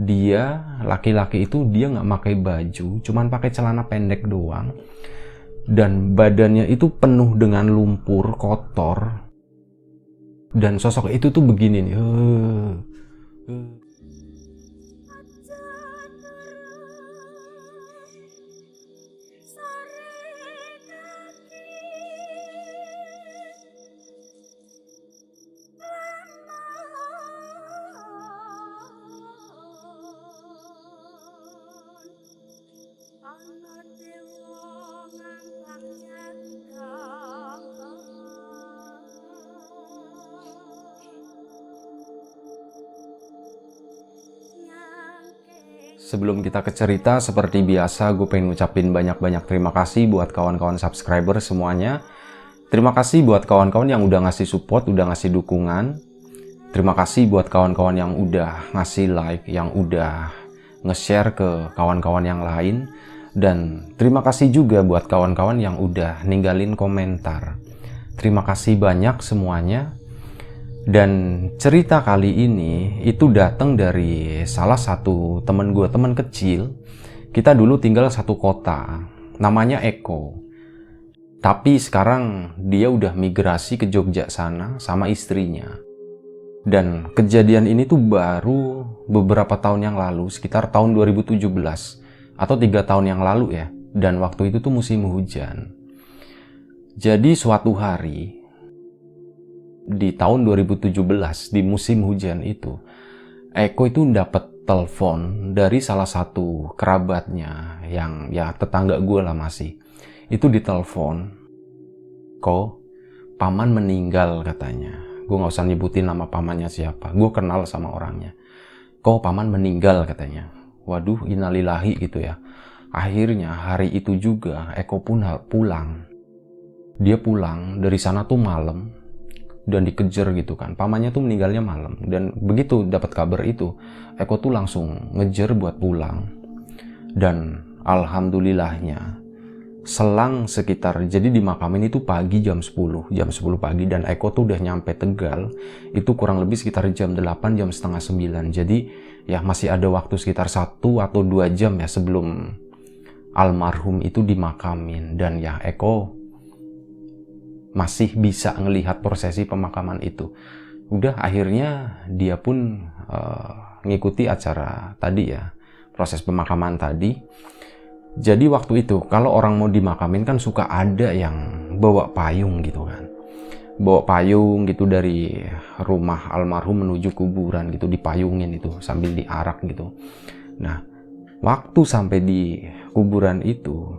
dia laki-laki itu dia nggak pakai baju, cuman pakai celana pendek doang, dan badannya itu penuh dengan lumpur kotor, dan sosok itu tuh begini nih. Sebelum kita ke cerita, seperti biasa gue pengen ngucapin banyak-banyak terima kasih buat kawan-kawan subscriber semuanya. Terima kasih buat kawan-kawan yang udah ngasih support, udah ngasih dukungan. Terima kasih buat kawan-kawan yang udah ngasih like, yang udah nge-share ke kawan-kawan yang lain. Dan terima kasih juga buat kawan-kawan yang udah ninggalin komentar. Terima kasih banyak semuanya. Dan cerita kali ini itu datang dari salah satu temen gue, temen kecil. Kita dulu tinggal satu kota, namanya Eko. Tapi sekarang dia udah migrasi ke Jogja sana sama istrinya. Dan kejadian ini tuh baru beberapa tahun yang lalu, sekitar tahun 2017 atau 3 tahun yang lalu ya. Dan waktu itu tuh musim hujan. Jadi suatu hari di tahun 2017 di musim hujan itu, Eko itu dapat telepon dari salah satu kerabatnya yang ya tetangga gue lah masih. Itu ditelepon, "Ko, paman meninggal," katanya. Gue nggak usah nyebutin nama pamannya siapa, gue kenal sama orangnya. "Ko, paman meninggal," katanya. Waduh, innalillahi gitu ya. Akhirnya hari itu juga Eko pun pulang. Dia pulang dari sana tuh malam dan dikejar gitu kan. Pamannya tuh meninggalnya malam, dan begitu dapat kabar itu, Eko tuh langsung ngejar buat pulang. Dan alhamdulillahnya selang sekitar, jadi dimakamin itu pagi jam 10 pagi, dan Eko tuh udah nyampe Tegal itu kurang lebih sekitar jam 8, jam setengah 9. Jadi ya masih ada waktu sekitar 1 atau 2 jam ya sebelum almarhum itu dimakamin. Dan ya Eko masih bisa ngelihat prosesi pemakaman itu. Udah akhirnya dia pun ngikuti acara tadi ya, proses pemakaman tadi. Jadi waktu itu kalau orang mau dimakamin kan suka ada yang bawa payung gitu kan. Bawa payung gitu dari rumah almarhum menuju kuburan gitu, dipayungin itu sambil diarak gitu. Nah, waktu sampai di kuburan itu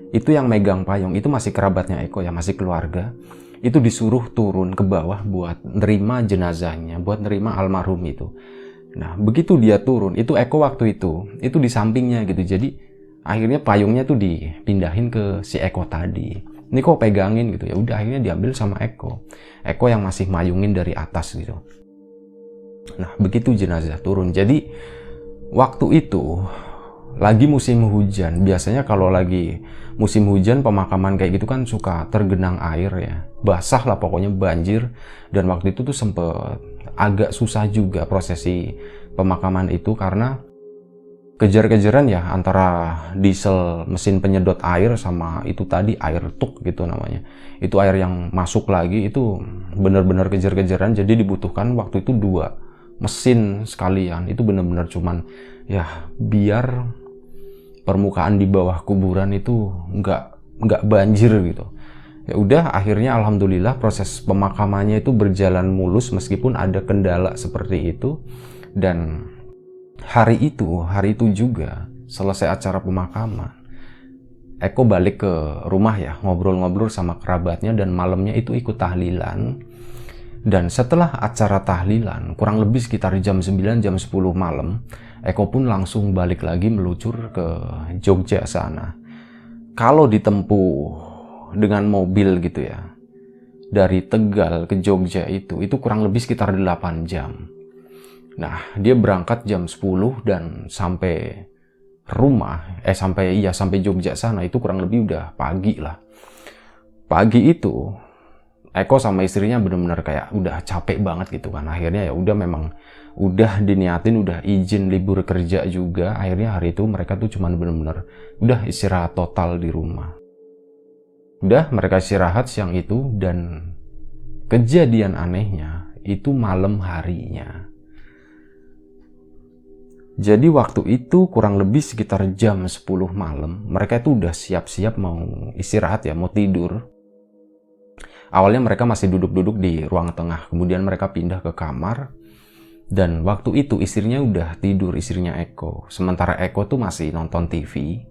yang megang payung itu masih kerabatnya Eko ya, masih keluarga. Itu disuruh turun ke bawah buat nerima jenazahnya, buat nerima almarhum itu. Nah, begitu dia turun, itu Eko waktu itu di sampingnya gitu. Jadi akhirnya payungnya tuh dipindahin ke si Eko tadi. Ini kok pegangin gitu ya. Udah akhirnya diambil sama Eko. Eko yang masih mayungin dari atas gitu. Nah, begitu jenazah turun. Jadi waktu itu lagi musim hujan. Biasanya kalau lagi musim hujan pemakaman kayak gitu kan suka tergenang air ya, basah lah pokoknya, banjir. Dan waktu itu tuh sempet agak susah juga prosesi pemakaman itu karena kejar-kejaran ya antara diesel mesin penyedot air sama itu tadi air tuk gitu namanya. Itu air yang masuk lagi itu bener-bener kejar-kejaran. Jadi dibutuhkan waktu itu 2 mesin sekalian. Itu bener-bener cuman ya biar permukaan di bawah kuburan itu nggak banjir gitu. Ya udah akhirnya alhamdulillah proses pemakamannya itu berjalan mulus meskipun ada kendala seperti itu. Dan hari itu juga selesai acara pemakaman, Eko balik ke rumah ya, ngobrol-ngobrol sama kerabatnya, dan malamnya itu ikut tahlilan. Dan setelah acara tahlilan kurang lebih sekitar jam 9 jam 10 malam, Eko pun langsung balik lagi meluncur ke Jogja sana. Kalau ditempuh dengan mobil gitu ya, dari Tegal ke Jogja itu kurang lebih sekitar 8 jam. Nah, dia berangkat jam 10 dan sampai sampai Jogja sana itu kurang lebih udah pagi lah. Pagi itu Eko sama istrinya benar-benar kayak udah capek banget gitu kan. Akhirnya ya udah memang udah diniatin, udah izin libur kerja juga. Akhirnya hari itu mereka tuh cuman bener-bener udah istirahat total di rumah. Udah mereka istirahat siang itu, dan kejadian anehnya itu malam harinya. Jadi waktu itu kurang lebih sekitar jam 10 malam, mereka itu udah siap-siap mau istirahat ya, mau tidur. Awalnya mereka masih duduk-duduk di ruang tengah, kemudian mereka pindah ke kamar. Dan waktu itu istrinya udah tidur, istrinya Eko. Sementara Eko tuh masih nonton TV.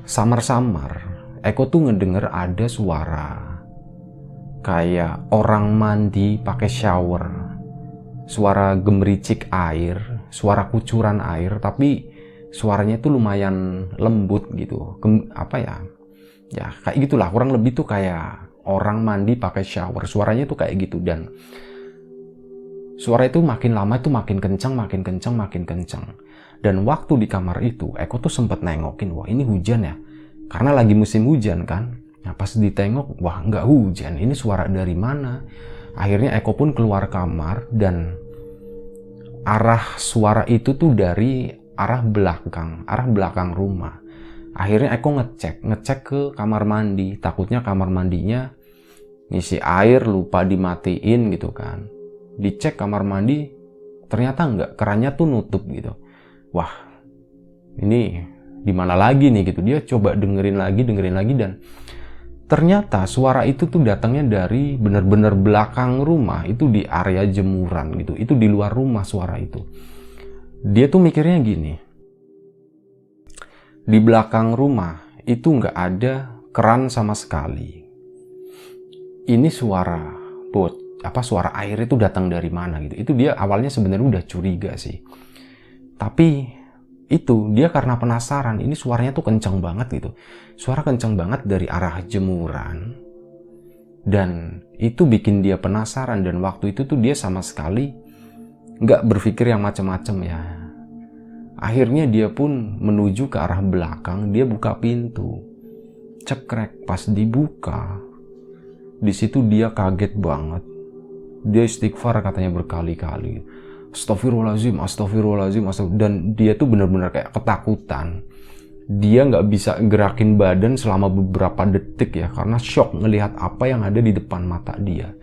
Samar-samar, Eko tuh ngedenger ada suara kayak orang mandi pakai shower. Suara gemericik air, suara kucuran air, tapi suaranya tuh lumayan lembut gitu. Apa ya? Ya kayak gitulah, kurang lebih tuh kayak orang mandi pakai shower. Suaranya tuh kayak gitu, dan suara itu makin lama itu makin kencang, makin kencang, makin kencang. Dan waktu di kamar itu, Eko tuh sempet nengokin, wah ini hujan ya? Karena lagi musim hujan kan. Nah pas ditengok, wah nggak hujan, ini suara dari mana? Akhirnya Eko pun keluar kamar, dan arah suara itu tuh dari arah belakang rumah. Akhirnya Eko ngecek ke kamar mandi, takutnya kamar mandinya ngisi air lupa dimatiin gitu kan. Dicek kamar mandi, ternyata enggak, kerannya tuh nutup gitu. Wah, ini di mana lagi nih gitu. Dia coba dengerin lagi, dan ternyata suara itu tuh datangnya dari bener-bener belakang rumah, itu di area jemuran gitu. Itu di luar rumah suara itu. Dia tuh mikirnya gini, di belakang rumah itu nggak ada keran sama sekali. Ini suara suara air itu datang dari mana gitu. Itu dia awalnya sebenarnya udah curiga sih. Tapi itu dia karena penasaran, ini suaranya tuh kencang banget gitu. Suara kencang banget dari arah jemuran. Dan itu bikin dia penasaran, dan waktu itu tuh dia sama sekali nggak berpikir yang macam-macam ya. Akhirnya dia pun menuju ke arah belakang, dia buka pintu. Cekrek, pas dibuka, di situ dia kaget banget. Dia istighfar katanya berkali-kali. Astagfirullahaladzim. Dan dia tuh benar-benar kayak ketakutan. Dia nggak bisa gerakin badan selama beberapa detik ya, karena shock ngelihat apa yang ada di depan mata dia.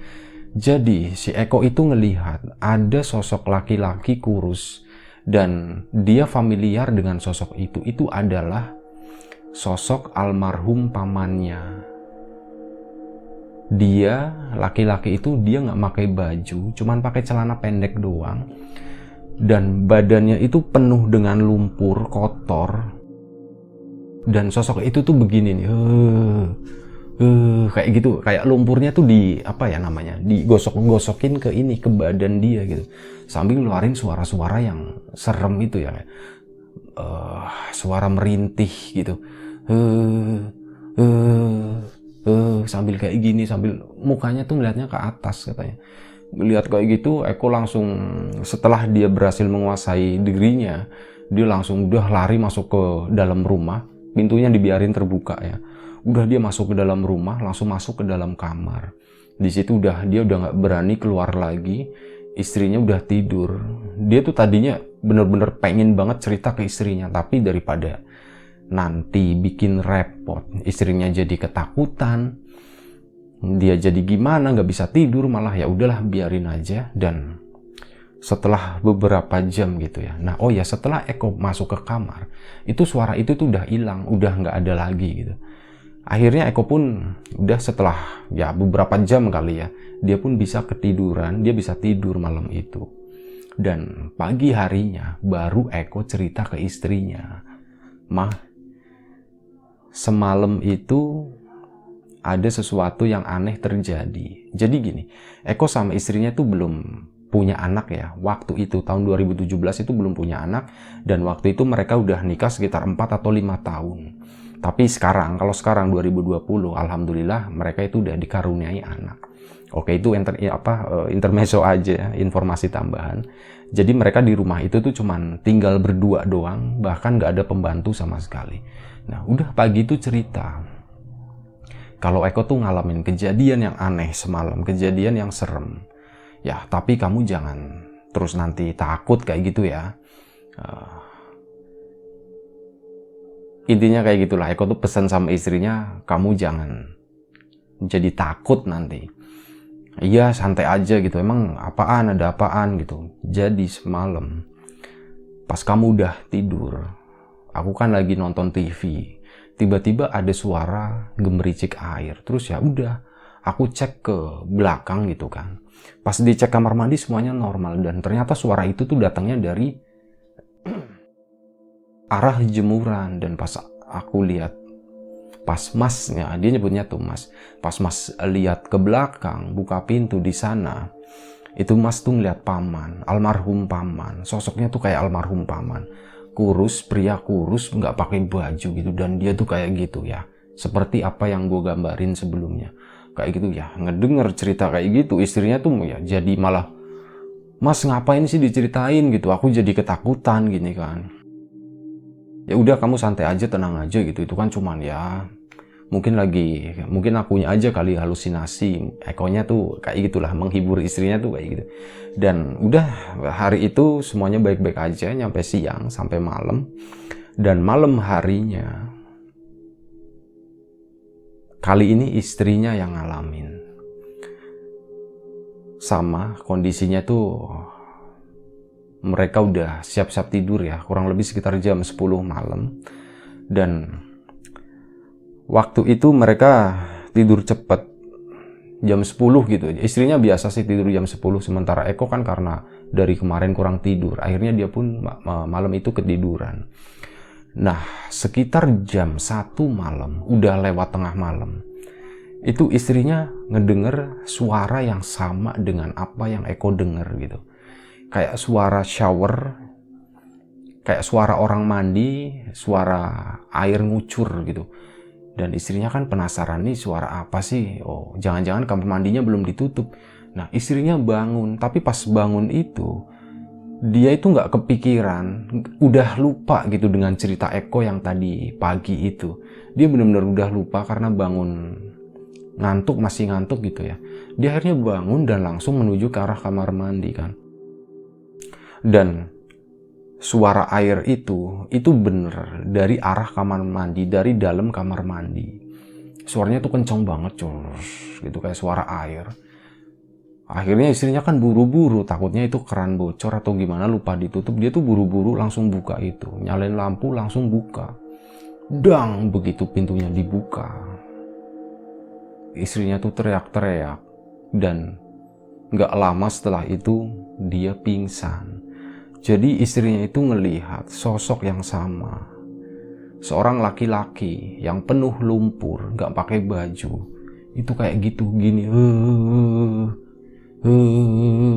Jadi si Eko itu ngelihat ada sosok laki-laki kurus, dan dia familiar dengan sosok itu. Itu adalah sosok almarhum pamannya. Dia, laki-laki itu, dia nggak pakai baju, cuman pakai celana pendek doang, dan badannya itu penuh dengan lumpur kotor. Dan sosok itu tuh begini nih, kayak gitu, kayak lumpurnya tuh digosok-gosokin ke badan dia gitu, sambil ngeluarin suara-suara yang serem itu ya, suara merintih gitu, sambil kayak gini, sambil mukanya tuh ngeliatnya ke atas katanya. Lihat kayak gitu, Eko langsung, setelah dia berhasil menguasai dirinya, dia langsung udah lari masuk ke dalam rumah. Pintunya dibiarin terbuka ya. Udah dia masuk ke dalam rumah, langsung masuk ke dalam kamar. Di situ dia udah nggak berani keluar lagi. Istrinya udah tidur. Dia tuh tadinya bener-bener pengen banget cerita ke istrinya, tapi daripada nanti bikin repot, istrinya jadi ketakutan, dia jadi gimana, nggak bisa tidur, malah ya udahlah biarin aja. Dan setelah beberapa jam gitu ya, setelah Eko masuk ke kamar, itu suara itu tuh udah hilang, udah nggak ada lagi gitu. Akhirnya Eko pun udah, setelah ya beberapa jam kali ya, dia pun bisa ketiduran, dia bisa tidur malam itu. Dan pagi harinya baru Eko cerita ke istrinya, "Mah, semalam itu ada sesuatu yang aneh terjadi." Jadi gini, Eko sama istrinya tuh belum punya anak ya. Waktu itu tahun 2017 itu belum punya anak, dan waktu itu mereka udah nikah sekitar 4 atau 5 tahun. Tapi kalau sekarang 2020, alhamdulillah mereka itu udah dikaruniai anak. Oke, itu intermezzo aja, informasi tambahan. Jadi mereka di rumah itu tuh cuman tinggal berdua doang, bahkan nggak ada pembantu sama sekali. Nah, udah pagi itu cerita kalau Eko tuh ngalamin kejadian yang aneh semalam, kejadian yang serem. Ya, tapi kamu jangan terus nanti takut kayak gitu ya. Intinya kayak gitulah. Eko tuh pesan sama istrinya, kamu jangan jadi takut nanti. Iya, santai aja gitu. Emang apaan, ada apaan gitu. Jadi semalam pas kamu udah tidur, aku kan lagi nonton TV. Tiba-tiba ada suara gemericik air. Terus ya udah, aku cek ke belakang gitu kan. Pas dicek kamar mandi semuanya normal, dan ternyata suara itu tuh datangnya dari arah jemuran. Dan pas aku lihat, pas masnya, dia nyebutnya tuh mas, pas mas lihat ke belakang, buka pintu di sana, itu mas tuh ngeliat paman, almarhum paman. Sosoknya tuh kayak almarhum paman, kurus, pria kurus, nggak pakai baju gitu, dan dia tuh kayak gitu ya, seperti apa yang gue gambarin sebelumnya, kayak gitu ya. Ngedenger cerita kayak gitu, istrinya tuh ya jadi malah, mas ngapain sih diceritain gitu, aku jadi ketakutan gini kan. Ya udah, kamu santai aja, tenang aja gitu, itu kan cuman ya mungkin akunya aja kali halusinasi. Ekonya tuh kayak gitulah, menghibur istrinya tuh kayak gitu. Dan udah, hari itu semuanya baik-baik aja nyampe siang sampai malam. Dan malam harinya kali ini istrinya yang ngalamin. Sama kondisinya tuh, mereka udah siap-siap tidur ya, kurang lebih sekitar jam 10 malam. Dan waktu itu mereka tidur cepat, jam 10 gitu. Istrinya biasa sih tidur jam 10, sementara Eko kan karena dari kemarin kurang tidur, akhirnya dia pun malam itu ketiduran. Nah, sekitar jam 1 malam, udah lewat tengah malam, itu istrinya ngedenger suara yang sama dengan apa yang Eko denger gitu. Kayak suara shower, kayak suara orang mandi, suara air ngucur gitu. Dan istrinya kan penasaran, nih suara apa sih? Oh, jangan-jangan kamar mandinya belum ditutup. Nah, istrinya bangun, tapi pas bangun itu, dia itu nggak kepikiran, udah lupa gitu dengan cerita Eko yang tadi pagi itu. Dia benar-benar udah lupa karena bangun ngantuk, masih ngantuk gitu ya. Dia akhirnya bangun dan langsung menuju ke arah kamar mandi kan. Dan suara air itu bener dari arah kamar mandi, dari dalam kamar mandi. Suaranya tuh kenceng banget, cus, gitu kayak suara air. Akhirnya istrinya kan buru-buru, takutnya itu keran bocor atau gimana, lupa ditutup. Dia tuh buru-buru langsung buka itu, nyalain lampu langsung buka. Dang, begitu pintunya dibuka, istrinya tuh teriak-teriak. Dan gak lama setelah itu dia pingsan. Jadi istrinya itu ngelihat sosok yang sama. Seorang laki-laki yang penuh lumpur, gak pakai baju. Itu kayak gitu, gini.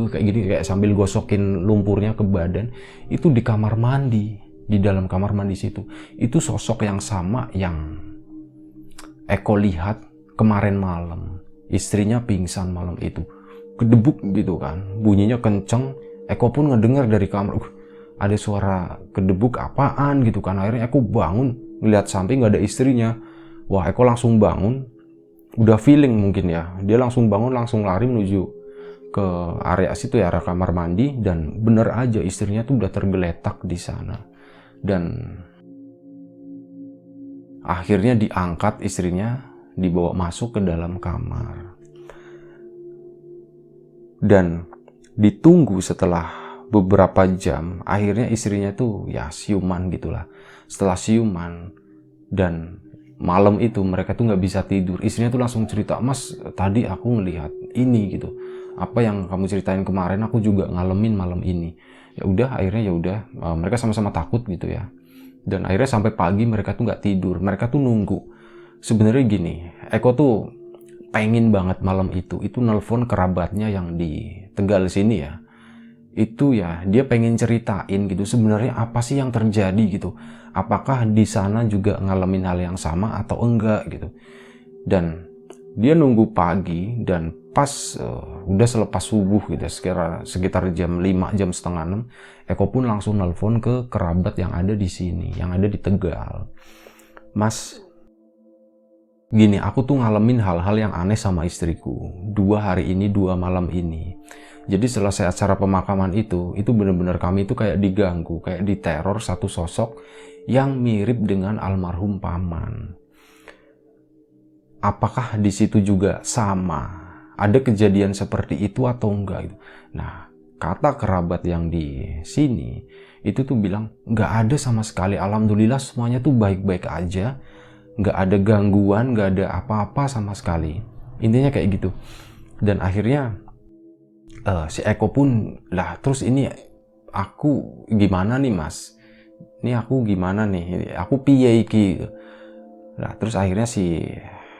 Kayak gini, kayak sambil gosokin lumpurnya ke badan. Itu di kamar mandi, di dalam kamar mandi situ. Itu sosok yang sama yang Eko lihat kemarin malam. Istrinya pingsan malam itu. Kedebuk gitu kan, bunyinya kenceng. Eko pun ngedengar dari kamar, ada suara kedebuk apaan gitu kan. Akhirnya Eko bangun, ngeliat samping gak ada istrinya. Wah, Eko langsung bangun, udah feeling mungkin ya. Dia langsung bangun, langsung lari menuju ke area situ ya, area kamar mandi. Dan bener aja istrinya tuh udah tergeletak di sana. Dan akhirnya diangkat istrinya, dibawa masuk ke dalam kamar. Dan ditunggu setelah beberapa jam, akhirnya istrinya tuh ya siuman gitulah. Setelah siuman, dan malam itu mereka tuh nggak bisa tidur, istrinya tuh langsung cerita, mas tadi aku ngelihat ini gitu, apa yang kamu ceritain kemarin aku juga ngalamin malam ini. Ya udah, akhirnya ya udah, mereka sama-sama takut gitu ya. Dan akhirnya sampai pagi mereka tuh nggak tidur, mereka tuh nunggu. Sebenarnya gini, Eko tuh pengen banget malam itu nelpon kerabatnya yang di Tegal sini ya. Itu ya dia pengen ceritain gitu sebenarnya apa sih yang terjadi gitu. Apakah di sana juga ngalamin hal yang sama atau enggak gitu. Dan dia nunggu pagi, dan pas udah selepas subuh gitu sekitar jam 5, jam setengah 6, Eko pun langsung nelpon ke kerabat yang ada di sini, yang ada di Tegal. Mas, gini, aku tuh ngalamin hal-hal yang aneh sama istriku 2 hari ini, 2 malam ini. Jadi selesai acara pemakaman itu benar-benar kami itu kayak diganggu, kayak diteror satu sosok yang mirip dengan almarhum paman. Apakah di situ juga sama? Ada kejadian seperti itu atau enggak? Nah, kata kerabat yang di sini itu tuh bilang nggak ada sama sekali. Alhamdulillah semuanya tuh baik-baik aja, nggak ada gangguan, nggak ada apa-apa sama sekali. Intinya kayak gitu. Dan akhirnya si Eko pun lah, terus ini aku gimana nih mas? Ini aku gimana nih? Aku piye iki? Nah terus akhirnya si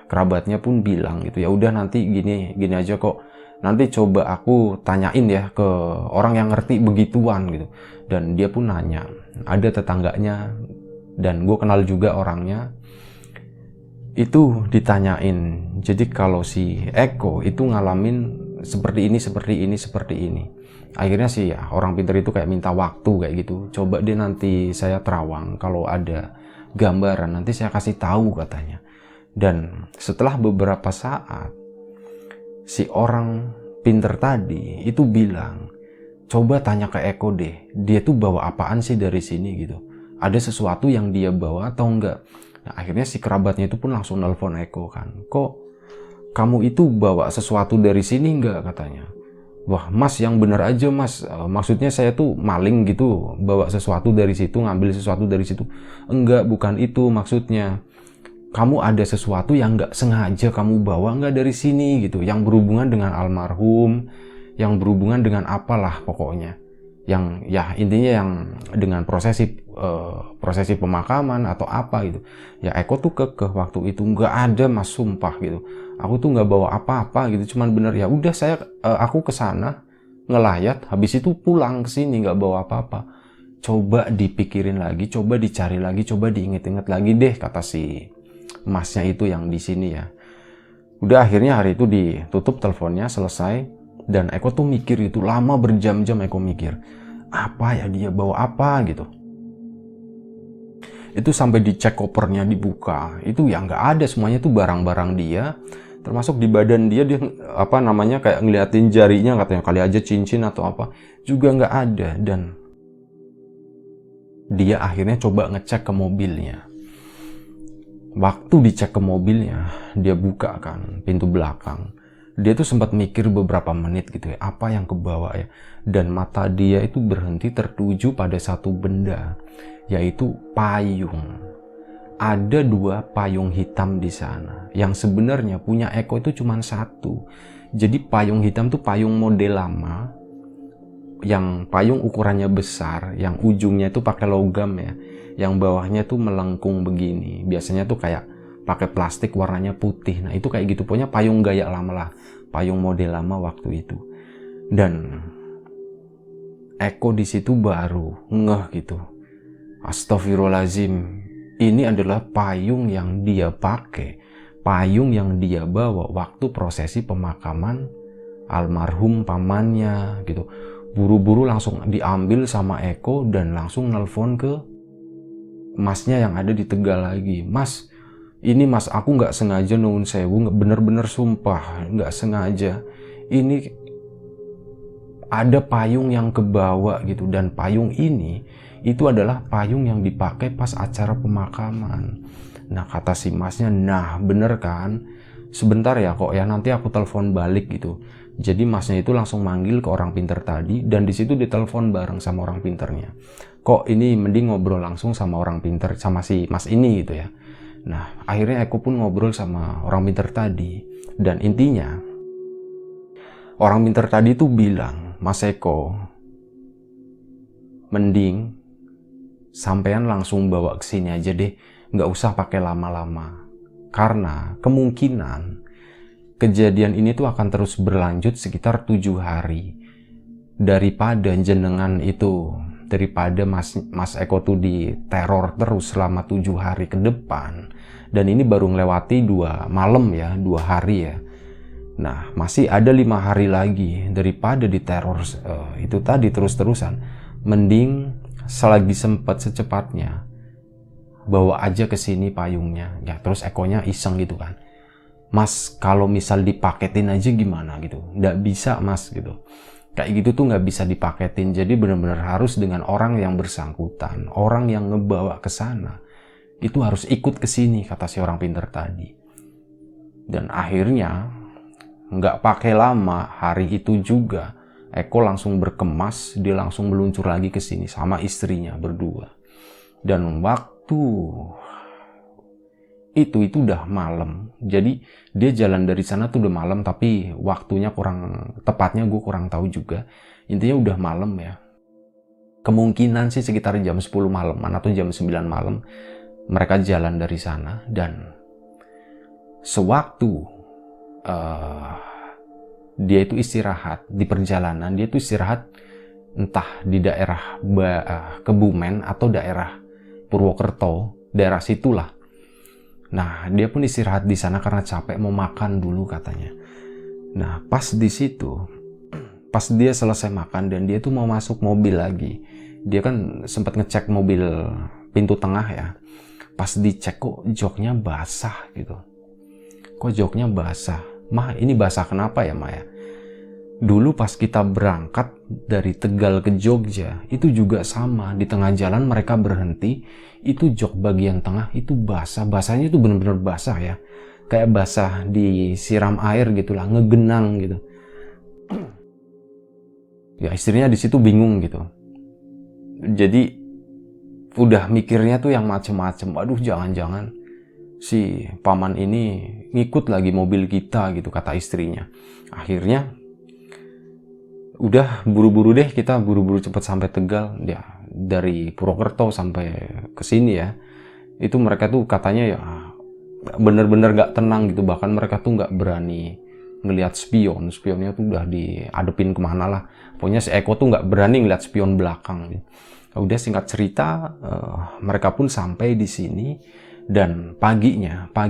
kerabatnya pun bilang gitu, ya udah nanti gini aja kok. Nanti coba aku tanyain ya ke orang yang ngerti begituan gitu. Dan dia pun nanya, ada tetangganya dan gue kenal juga orangnya. Itu ditanyain, jadi kalau si Eko itu ngalamin seperti ini. Akhirnya sih ya, orang pintar itu kayak minta waktu kayak gitu. Coba deh nanti saya terawang, kalau ada gambaran nanti saya kasih tahu katanya. Dan setelah beberapa saat, si orang pintar tadi itu bilang, coba tanya ke Eko deh, dia tuh bawa apaan sih dari sini gitu. Ada sesuatu yang dia bawa atau enggak? Nah, akhirnya si kerabatnya itu pun langsung nelpon Eko kan. Kok kamu itu bawa sesuatu dari sini enggak katanya. Wah mas, yang bener aja mas, maksudnya saya tuh maling gitu, bawa sesuatu dari situ, ngambil sesuatu dari situ. Enggak, bukan itu maksudnya. Kamu ada sesuatu yang enggak sengaja kamu bawa enggak dari sini gitu, yang berhubungan dengan almarhum, yang berhubungan dengan apalah pokoknya. Yang ya intinya yang dengan prosesi pemakaman atau apa gitu. Ya Eko tuh kekeh waktu itu, nggak ada mas, sumpah gitu. Aku tuh nggak bawa apa-apa gitu, cuman bener ya udah aku kesana ngelayat, habis itu pulang ke sini nggak bawa apa-apa. Coba dipikirin lagi, coba dicari lagi, coba diinget-inget lagi deh kata si masnya itu yang di sini ya. Udah akhirnya hari itu ditutup teleponnya, selesai. Dan Eko tuh mikir itu lama, berjam-jam Eko mikir, apa ya dia bawa apa gitu. Itu sampai dicek kopernya, dibuka, itu ya nggak ada, semuanya tuh barang-barang dia. Termasuk di badan dia apa namanya kayak ngeliatin jarinya, katanya kali aja cincin atau apa, juga nggak ada. Dan dia akhirnya coba ngecek ke mobilnya. Waktu dicek ke mobilnya, dia buka kan pintu belakang. Dia tuh sempat mikir beberapa menit gitu ya, apa yang kebawa ya. Dan mata dia itu berhenti tertuju pada satu benda, yaitu payung. Ada 2 payung hitam di sana, yang sebenarnya punya Eko itu cuma 1. Jadi payung hitam tuh payung model lama, yang payung ukurannya besar, yang ujungnya itu pakai logam ya, yang bawahnya tuh melengkung begini. Biasanya tuh kayak pakai plastik warnanya putih. Nah itu kayak gitu, pokoknya payung gaya lama lah, payung model lama waktu itu. Dan Eko di situ baru ngeh gitu, astagfirullahaladzim, ini adalah payung yang dia pakai, payung yang dia bawa waktu prosesi pemakaman almarhum pamannya gitu. Buru-buru langsung diambil sama Eko dan langsung nelpon ke masnya yang ada di Tegal lagi. Mas, ini mas, aku nggak sengaja, nuwun sewu, bener-bener sumpah nggak sengaja. Ini ada payung yang kebawa gitu, dan payung ini itu adalah payung yang dipakai pas acara pemakaman. Nah kata si masnya, nah bener kan, sebentar ya kok ya, nanti aku telepon balik gitu. Jadi masnya itu langsung manggil ke orang pinter tadi, dan di situ ditelepon bareng sama orang pinternya. Kok ini mending ngobrol langsung sama orang pinter, sama si mas ini gitu ya. Nah, akhirnya Eko pun ngobrol sama orang pinter tadi. Dan intinya, orang pinter tadi tuh bilang, Mas Eko, mending sampean langsung bawa ke sini aja deh, nggak usah pakai lama-lama. Karena kemungkinan kejadian ini tuh akan terus berlanjut sekitar 7 hari. Daripada jenengan itu, daripada Mas Eko tuh diteror terus selama 7 hari ke depan. Dan ini baru ngelewati 2 malam ya, 2 hari ya. Nah, masih ada 5 hari lagi. Daripada diteror itu tadi terus-terusan, mending selagi sempat secepatnya bawa aja ke sini payungnya. Ya, terus Ekonya iseng gitu kan. Mas, kalau misal dipaketin aja gimana gitu? Nggak bisa mas gitu. Kayak gitu tuh nggak bisa dipaketin. Jadi benar-benar harus dengan orang yang bersangkutan, orang yang ngebawa ke sana. Itu harus ikut ke sini, kata si orang pintar tadi. Dan akhirnya nggak pakai lama, hari itu juga Eko langsung berkemas, dia langsung meluncur lagi ke sini sama istrinya berdua. Dan waktu itu udah malam. Jadi dia jalan dari sana tuh udah malam, tapi waktunya kurang tepatnya gue kurang tahu juga. Intinya udah malam ya. Kemungkinan sih sekitar jam 10 malam atau jam 9 malam mereka jalan dari sana. Dan sewaktu dia itu istirahat di perjalanan, dia itu istirahat entah di daerah Kebumen atau daerah Purwokerto, daerah situlah. Nah, dia pun istirahat di sana karena capek, mau makan dulu katanya. Nah, pas di situ, pas dia selesai makan dan dia tuh mau masuk mobil lagi. Dia kan sempat ngecek mobil pintu tengah ya. Pas dicek kok joknya basah gitu. Kok joknya basah? Mah, ini basah kenapa ya, Mah ya? Dulu pas kita berangkat dari Tegal ke Jogja, itu juga sama. Di tengah jalan mereka berhenti, itu jok bagian tengah itu basah. Basahnya itu benar-benar basah ya. Kayak basah disiram air gitulah, ngegenang gitu. Ya istrinya di situ bingung gitu. Jadi udah mikirnya tuh yang macem-macem. Aduh, jangan-jangan si paman ini ngikut lagi mobil kita gitu, kata istrinya. Akhirnya udah buru-buru deh, kita buru-buru cepet sampai Tegal ya, dari Purwokerto sampai ke sini ya. Itu mereka tuh katanya ya bener-bener gak tenang gitu, bahkan mereka tuh gak berani ngelihat spionnya tuh udah diadepin kemana lah. Pokoknya si Eko tuh gak berani ngelihat spion belakang gitu. Udah singkat cerita, mereka pun sampai di sini. Dan pagi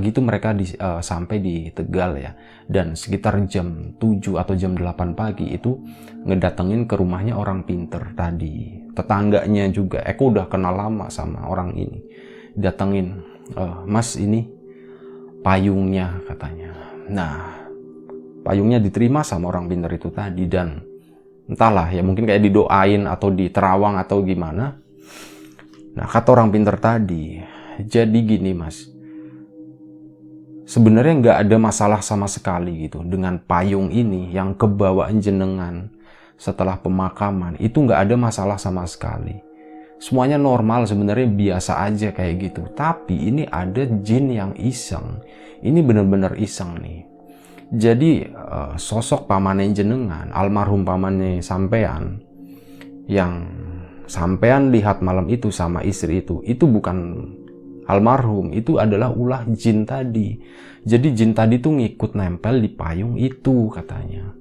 itu mereka sampai di Tegal ya. Dan sekitar jam 7 atau jam 8 pagi itu ngedatengin ke rumahnya orang pinter tadi. Tetangganya juga, Eko udah kenal lama sama orang ini. Datengin, Mas ini payungnya katanya. Nah, payungnya diterima sama orang pinter itu tadi. Dan entahlah ya, mungkin kayak didoain atau diterawang atau gimana. Nah, kata orang pinter tadi, jadi gini Mas, sebenarnya nggak ada masalah sama sekali gitu dengan payung ini yang kebawaan jenengan setelah pemakaman. Itu nggak ada masalah sama sekali. Semuanya normal, sebenarnya biasa aja kayak gitu. Tapi ini ada jin yang iseng. Ini bener-bener iseng nih. Jadi sosok pamannya jenengan, almarhum pamannya sampean, yang sampean lihat malam itu sama istri itu bukan almarhum, itu adalah ulah jin tadi. Jadi jin tadi tuh ngikut nempel di payung itu katanya.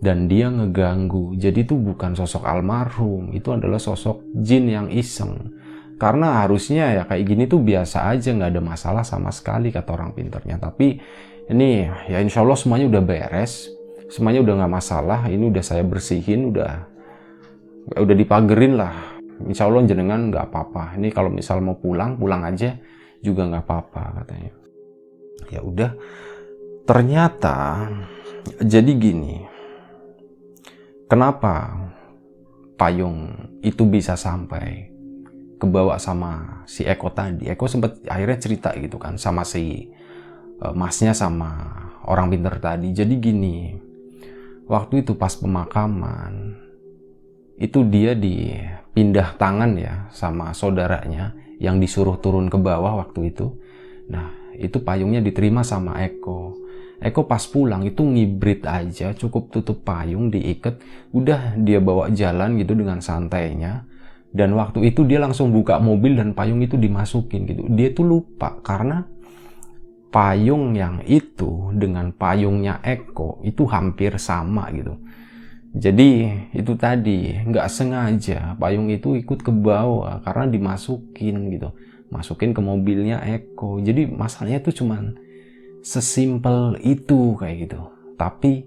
Dan dia ngeganggu. Jadi itu bukan sosok almarhum, itu adalah sosok jin yang iseng. Karena harusnya ya kayak gini tuh biasa aja, nggak ada masalah sama sekali kata orang pinternya. Tapi ini ya insya Allah semuanya udah beres, semuanya udah nggak masalah. Ini udah saya bersihin, udah dipagerin lah. Insya Allah jenengan nggak apa-apa. Ini kalau misal mau pulang aja juga nggak apa-apa katanya. Ya udah, ternyata jadi gini. Kenapa payung itu bisa sampai kebawa sama si Eko tadi? Eko sempet akhirnya cerita gitu kan sama si masnya sama orang pinter tadi. Jadi gini, waktu itu pas pemakaman itu dia dipindah tangan ya sama saudaranya yang disuruh turun ke bawah waktu itu. Nah, itu payungnya diterima sama Eko. Eko pas pulang itu ngibrit aja, cukup tutup payung, diikat, udah dia bawa jalan gitu dengan santainya. Dan waktu itu dia langsung buka mobil dan payung itu dimasukin gitu. Dia tuh lupa karena payung yang itu dengan payungnya Eko itu hampir sama gitu. Jadi itu tadi nggak sengaja payung itu ikut ke bawah karena dimasukin gitu, masukin ke mobilnya Eko. Jadi masalahnya tuh cuman sesimpel itu kayak gitu. Tapi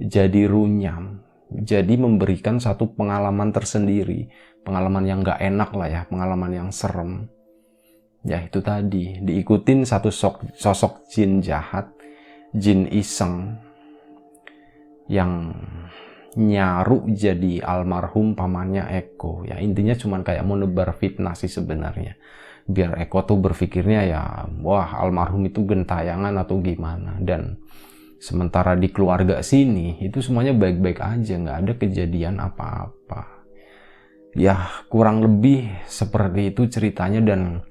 jadi runyam, jadi memberikan satu pengalaman tersendiri, pengalaman yang nggak enak lah ya, pengalaman yang serem. Ya itu tadi, diikutin satu sosok jin jahat, jin iseng, yang nyaru jadi almarhum pamannya Eko. Ya intinya cuman kayak mau nebar fitnah sih sebenarnya. Biar Eko tuh berpikirnya ya, wah almarhum itu gentayangan atau gimana. Dan sementara di keluarga sini itu semuanya baik-baik aja, nggak ada kejadian apa-apa. Ya kurang lebih seperti itu ceritanya, dan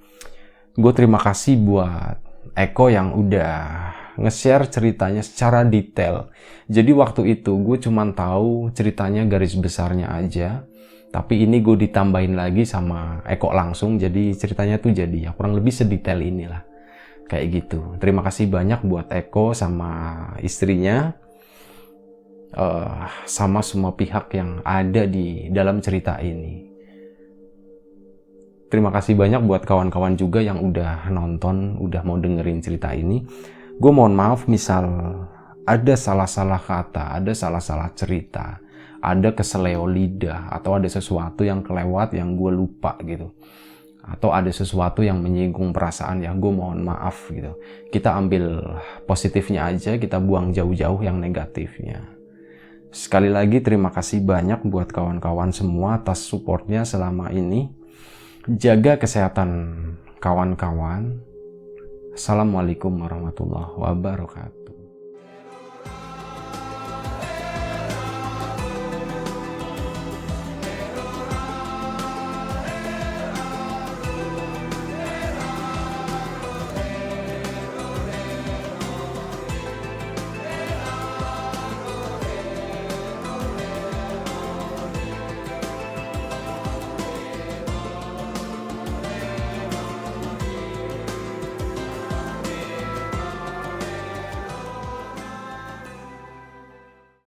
gue terima kasih buat Eko yang udah nge-share ceritanya secara detail. Jadi waktu itu gue cuman tahu ceritanya garis besarnya aja, tapi ini gue ditambahin lagi sama Eko langsung, jadi ceritanya tuh jadi ya kurang lebih sedetail inilah. Kayak gitu. Terima kasih banyak buat Eko sama istrinya, sama semua pihak yang ada di dalam cerita ini. Terima kasih banyak buat kawan-kawan juga yang udah nonton, udah mau dengerin cerita ini. Gue mohon maaf misal ada salah-salah kata, ada salah-salah cerita, ada keseleo lidah, atau ada sesuatu yang kelewat yang gue lupa gitu. Atau ada sesuatu yang menyinggung perasaan, ya gue mohon maaf gitu. Kita ambil positifnya aja, kita buang jauh-jauh yang negatifnya. Sekali lagi terima kasih banyak buat kawan-kawan semua atas supportnya selama ini. Jaga kesehatan kawan-kawan. Assalamualaikum warahmatullahi wabarakatuh.